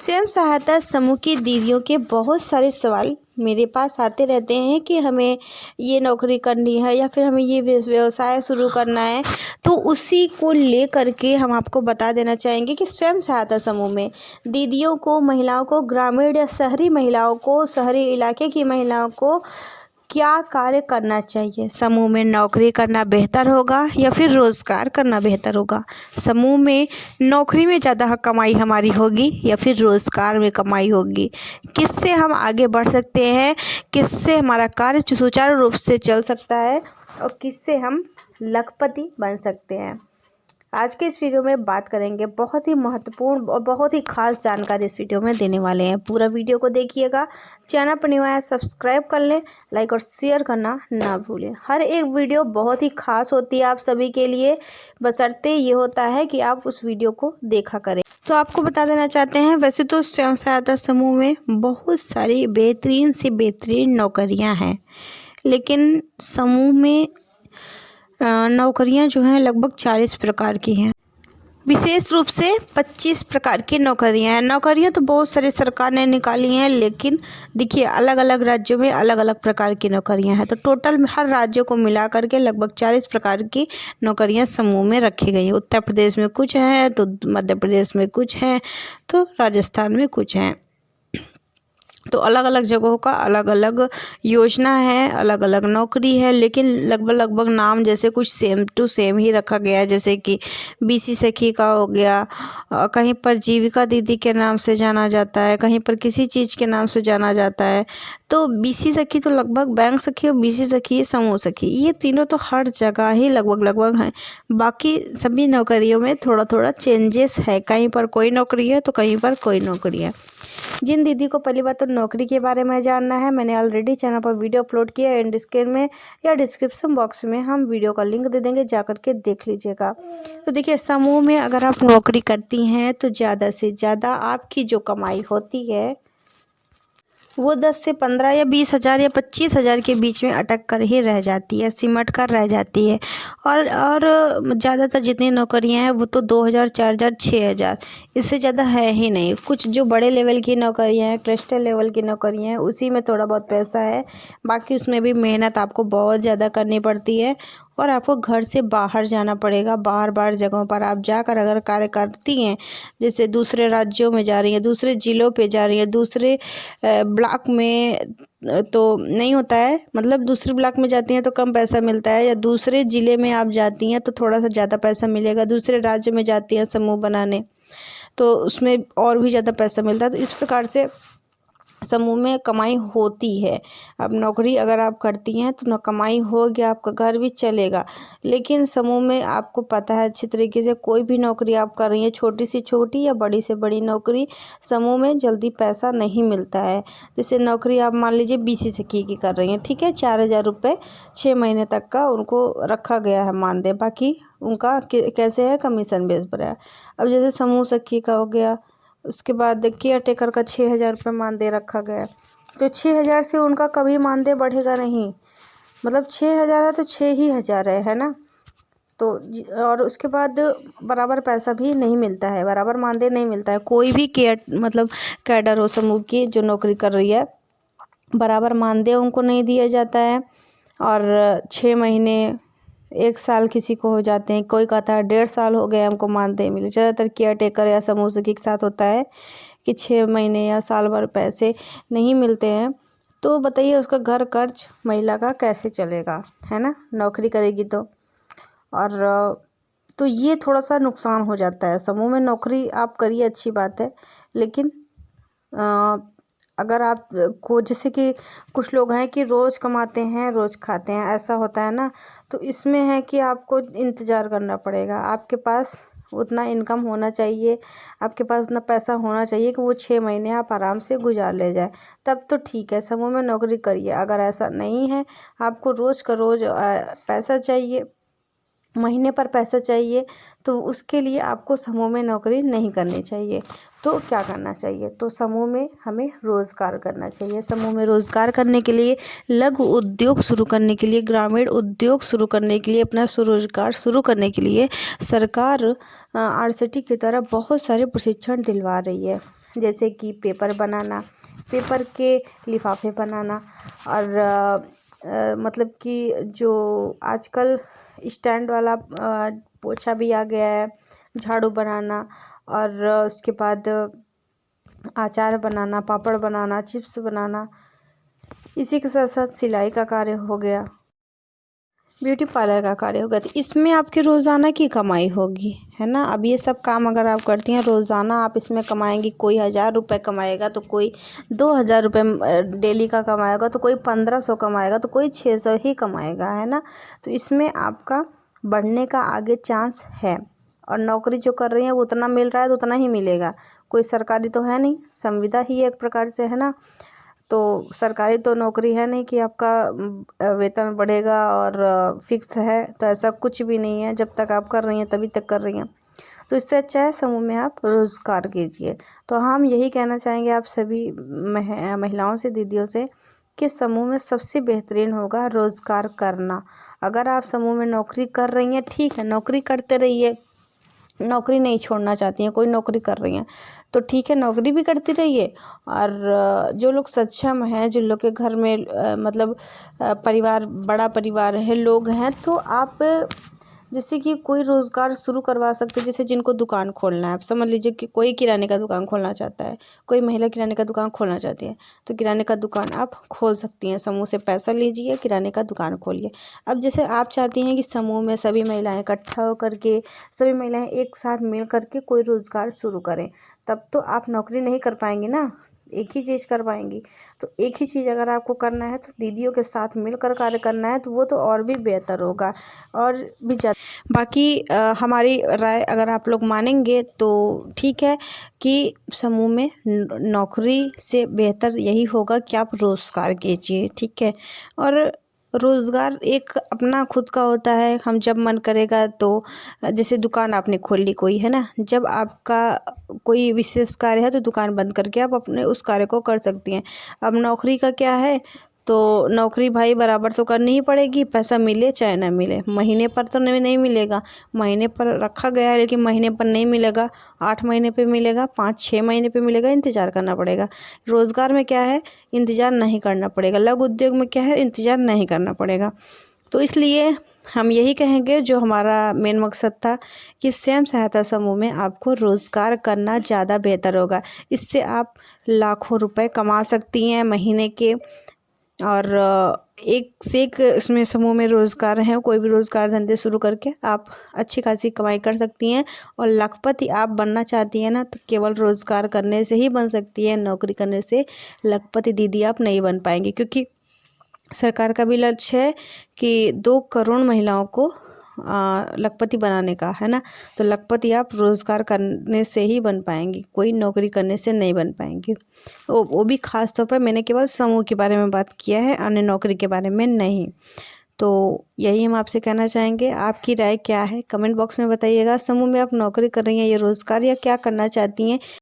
स्वयं सहायता समूह की दीदियों के बहुत सारे सवाल मेरे पास आते रहते हैं कि हमें ये नौकरी करनी है या फिर हमें ये व्यवसाय शुरू करना है। तो उसी को लेकर के हम आपको बता देना चाहेंगे कि स्वयं सहायता समूह में दीदियों को, महिलाओं को, ग्रामीण या शहरी महिलाओं को, शहरी इलाके की महिलाओं को क्या कार्य करना चाहिए। समूह में नौकरी करना बेहतर होगा या फिर रोज़गार करना बेहतर होगा। समूह में नौकरी में ज़्यादा कमाई हमारी होगी या फिर रोज़गार में कमाई होगी। किससे हम आगे बढ़ सकते हैं, किससे हमारा कार्य सुचारू रूप से चल सकता है और किससे हम लखपति बन सकते हैं। आज के इस वीडियो में बात करेंगे। बहुत ही महत्वपूर्ण और बहुत ही खास जानकारी इस वीडियो में देने वाले हैं। पूरा वीडियो को देखिएगा। चैनल पर नया है सब्सक्राइब कर लें, लाइक और शेयर करना ना भूलें। हर एक वीडियो बहुत ही खास होती है आप सभी के लिए, बशर्ते ये होता है कि आप उस वीडियो को देखा करें। तो आपको बता देना चाहते हैं, वैसे तो स्वयं सहायता समूह में बहुत सारी बेहतरीन से बेहतरीन नौकरियाँ हैं, लेकिन समूह में नौकरियां जो हैं लगभग 40 प्रकार की हैं। विशेष रूप से 25 प्रकार की नौकरियां हैं। नौकरियां तो बहुत सारी सरकार ने निकाली हैं, लेकिन देखिए अलग अलग राज्यों में अलग अलग प्रकार की नौकरियां हैं। तो टोटल में हर राज्यों को मिला करके लगभग 40 प्रकार की नौकरियां समूह में रखी गई हैं। उत्तर प्रदेश में कुछ हैं, तो मध्य प्रदेश में कुछ हैं, तो राजस्थान में कुछ हैं। तो अलग अलग जगहों का अलग अलग योजना है, अलग अलग नौकरी है, लेकिन लगभग नाम जैसे कुछ सेम टू सेम ही रखा गया है। जैसे कि बीसी सखी का हो गया, कहीं पर जीविका दीदी के नाम से जाना जाता है, कहीं पर किसी चीज़ के नाम से जाना जाता है। तो बीसी सखी तो लगभग बैंक सखी और बीसी सखी, समूह सखी, ये तीनों तो हर जगह ही लगभग हैं। बाकी सभी नौकरियों में थोड़ा थोड़ा चेंजेस है, कहीं पर कोई नौकरी है तो कहीं पर कोई नौकरी है। जिन दीदी को पहली बात तो नौकरी के बारे में जानना है, मैंने ऑलरेडी चैनल पर वीडियो अपलोड किया है। एंड स्क्रीन में या डिस्क्रिप्शन बॉक्स में हम वीडियो का लिंक दे देंगे, जाकर के देख लीजिएगा। तो देखिए, समूह में अगर आप नौकरी करती हैं तो ज़्यादा से ज़्यादा आपकी जो कमाई होती है वो 10 से 15 या 20 हज़ार या 25 हज़ार के बीच में अटक कर ही रह जाती है, सिमट कर रह जाती है। और ज़्यादातर जितनी नौकरियां हैं वो तो 2,000, 4,000, 6,000, इससे ज़्यादा है ही नहीं। कुछ जो बड़े लेवल की नौकरियां हैं, क्लस्टर लेवल की नौकरियां हैं, उसी में थोड़ा बहुत पैसा है। बाकी उसमें भी मेहनत आपको बहुत ज़्यादा करनी पड़ती है और आपको घर से बाहर जाना पड़ेगा। बाहर जगहों पर आप जाकर अगर कार्य करती हैं, जैसे दूसरे राज्यों में जा रही हैं, दूसरे ज़िलों पे जा रही हैं, दूसरे ब्लॉक में तो नहीं होता है, मतलब दूसरे ब्लॉक में जाती हैं तो कम पैसा मिलता है, या दूसरे ज़िले में आप जाती हैं तो थोड़ा सा ज़्यादा पैसा मिलेगा। दूसरे राज्य में जाती हैं समूह बनाने तो उसमें और भी ज़्यादा पैसा मिलता है। तो इस प्रकार से समूह में कमाई होती है। अब नौकरी अगर आप करती हैं तो न कमाई होगी, आपका घर भी चलेगा। लेकिन समूह में आपको पता है अच्छी तरीके से, कोई भी नौकरी आप कर रही हैं, छोटी से छोटी या बड़ी से बड़ी नौकरी, समूह में जल्दी पैसा नहीं मिलता है। जैसे नौकरी आप मान लीजिए बीसी सखी की कर रही हैं, ठीक है, 4,000 रुपये 6 महीने तक का उनको रखा गया है मानदेय। बाकी उनका कैसे है, कमीशन बेस पर है। अब जैसे समूह सखी का हो गया, उसके बाद केयर टेकर का 6,000 रुपये मानदेय रखा गया। तो 6,000 से उनका कभी मानदेय बढ़ेगा नहीं, मतलब 6,000 है तो 6,000 ही है ना। तो और उसके बाद बराबर पैसा भी नहीं मिलता है, बराबर मानदेय नहीं मिलता है। कोई भी मतलब कैडर हो समूह की जो नौकरी कर रही है, बराबर मानदेय उनको नहीं दिया जाता है। और 6 महीने, 1 साल किसी को हो जाते हैं, कोई कहता है 1.5 साल हो गए हमको मानदेय मिले। ज़्यादातर केयर टेकर या समूह सखी के साथ होता है कि 6 महीने या साल भर पैसे नहीं मिलते हैं। तो बताइए उसका घर खर्च महिला का कैसे चलेगा, है ना, नौकरी करेगी तो। और तो ये थोड़ा सा नुकसान हो जाता है। समूह में नौकरी आप करिए, अच्छी बात है, लेकिन अगर आप को, जैसे कि कुछ लोग हैं कि रोज़ कमाते हैं रोज़ खाते हैं, ऐसा होता है ना। तो इसमें है कि आपको इंतज़ार करना पड़ेगा, आपके पास उतना इनकम होना चाहिए, आपके पास उतना पैसा होना चाहिए कि वो 6 महीने आप आराम से गुजार ले जाए, तब तो ठीक है, समूह में नौकरी करिए। अगर ऐसा नहीं है, आपको रोज़ का रोज़ पैसा चाहिए, महीने पर पैसा चाहिए, तो उसके लिए आपको समूह में नौकरी नहीं करनी चाहिए। तो क्या करना चाहिए, तो समूह में हमें रोज़गार करना चाहिए। समूह में रोज़गार करने के लिए, लघु उद्योग शुरू करने के लिए, ग्रामीण उद्योग शुरू करने के लिए, अपना स्वरोजगार शुरू करने के लिए सरकार आरसीटी की तरफ बहुत सारे प्रशिक्षण दिलवा रही है जैसे कि पेपर बनाना, पेपर के लिफाफे बनाना, और मतलब कि जो आजकल स्टैंड वाला पोछा भी आ गया है, झाड़ू बनाना, और उसके बाद अचार बनाना, पापड़ बनाना, चिप्स बनाना। इसी के साथ साथ सिलाई का कार्य हो गया, ब्यूटी पार्लर का कार्य होगा। तो इसमें आपकी रोज़ाना की कमाई होगी, है ना। अब ये सब काम अगर आप करती हैं रोज़ाना, आप इसमें कमाएंगी। कोई 1000 रुपये कमाएगा तो कोई 2000 रुपये डेली का कमाएगा, तो कोई 1500 कमाएगा, तो कोई 600 ही कमाएगा, है ना। तो इसमें आपका बढ़ने का आगे चांस है। और नौकरी जो कर रही है वो उतना मिल रहा है तो उतना ही मिलेगा, कोई सरकारी तो है नहीं, संविदा ही एक प्रकार से, है ना। तो सरकारी तो नौकरी है नहीं कि आपका वेतन बढ़ेगा और फिक्स है, तो ऐसा कुछ भी नहीं है। जब तक आप कर रही हैं तभी तक कर रही हैं, तो इससे अच्छा है समूह में आप रोज़गार कीजिए। तो हम यही कहना चाहेंगे आप सभी महिलाओं से, दीदियों से, कि समूह में सबसे बेहतरीन होगा रोज़गार करना। अगर आप समूह में नौकरी कर रही हैं, ठीक है, नौकरी करते रहिए, नौकरी नहीं छोड़ना चाहती हैं, कोई नौकरी कर रही हैं तो ठीक है, नौकरी भी करती रहिए। और जो लोग सक्षम हैं, जिन लोग के घर में मतलब परिवार, बड़ा परिवार है, लोग हैं, तो आप जैसे कि कोई रोज़गार शुरू करवा सकते हैं। जैसे जिनको दुकान खोलना है, आप समझ लीजिए कि कोई किराने का दुकान खोलना चाहता है, कोई महिला किराने का दुकान खोलना चाहती है, तो किराने का दुकान आप खोल सकती हैं। समूह से पैसा लीजिए, किराने का दुकान खोलिए। अब जैसे आप चाहती हैं कि समूह में सभी महिलाएं इकट्ठा होकर के, सभी महिलाएं एक साथ मिल करके कोई रोज़गार शुरू करें, तब तो आप नौकरी नहीं कर पाएंगी ना, एक ही चीज़ कर पाएंगी। तो एक ही चीज़ अगर आपको करना है तो दीदियों के साथ मिलकर कार्य करना है, तो वो तो और भी बेहतर होगा, और भी ज़्यादा। बाकी हमारी राय अगर आप लोग मानेंगे तो ठीक है, कि समूह में नौकरी से बेहतर यही होगा कि आप रोज़गार कीजिए, ठीक है। और रोज़गार एक अपना खुद का होता है, हम जब मन करेगा तो, जैसे दुकान आपने खोल ली कोई, है ना, जब आपका कोई विशेष कार्य है तो दुकान बंद करके आप अपने उस कार्य को कर सकती हैं। अब नौकरी का क्या है, तो नौकरी भाई बराबर तो करनी ही पड़ेगी, पैसा मिले चाहे ना मिले। महीने पर तो नहीं मिलेगा, महीने पर रखा गया है लेकिन महीने पर नहीं मिलेगा, 8 महीने पे मिलेगा, 5-6 महीने पे मिलेगा, इंतज़ार करना पड़ेगा। रोज़गार में क्या है, इंतज़ार नहीं करना पड़ेगा। लघु उद्योग में क्या है, इंतज़ार नहीं करना पड़ेगा। तो इसलिए हम यही कहेंगे, जो हमारा मेन मकसद था, कि स्वयं सहायता समूह में आपको रोज़गार करना ज़्यादा बेहतर होगा। इससे आप लाखों रुपए कमा सकती हैं महीने के। और एक से एक इसमें समूह में रोज़गार हैं, कोई भी रोज़गार धंधे शुरू करके आप अच्छी खासी कमाई कर सकती हैं। और लखपति आप बनना चाहती हैं ना, तो केवल रोज़गार करने से ही बन सकती है, नौकरी करने से लखपति दीदी आप नहीं बन पाएंगी। क्योंकि सरकार का भी लक्ष्य है कि 2 करोड़ महिलाओं को लखपति बनाने का, है ना। तो लखपति आप रोज़गार करने से ही बन पाएंगी, कोई नौकरी करने से नहीं बन पाएंगी। वो भी ख़ास तौर पर मैंने केवल समूह के बारे में बात किया है, अन्य नौकरी के बारे में नहीं। तो यही हम आपसे कहना चाहेंगे। आपकी राय क्या है, कमेंट बॉक्स में बताइएगा। समूह में आप नौकरी कर रही हैं या रोज़गार, या क्या करना चाहती हैं,